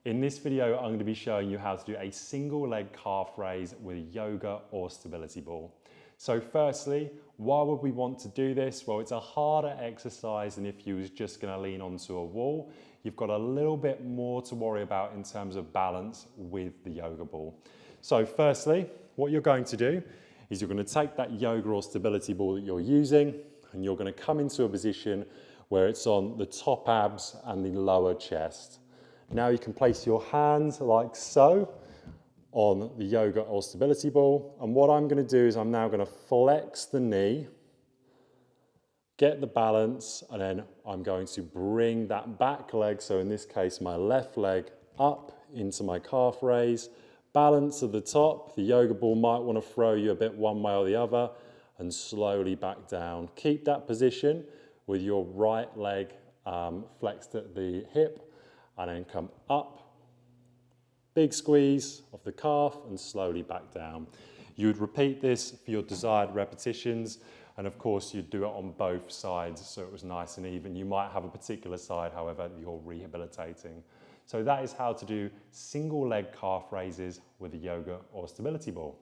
In this video, I'm going to be showing you how to do a single leg calf raise with a yoga or stability ball. So firstly, why would we want to do this? Well, it's a harder exercise than if you was just going to lean onto a wall. You've got a little bit more to worry about in terms of balance with the yoga ball. So firstly, what you're going to do is you're going to take that yoga or stability ball that you're using and you're going to come into a position where it's on the top abs and the lower chest. Now you can place your hands like so on the yoga or stability ball. And what I'm going to do is I'm now going to flex the knee, get the balance, and then I'm going to bring that back leg, so in this case my left leg, up into my calf raise. Balance at the top. The yoga ball might want to throw you a bit one way or the other, and slowly back down. Keep that position with your right leg flexed at the hip, and then come up, big squeeze of the calf and slowly back down. You would repeat this for your desired repetitions, and of course you'd do it on both sides so it was nice and even. You might have a particular side, however, you're rehabilitating. So that is how to do single leg calf raises with a yoga or stability ball.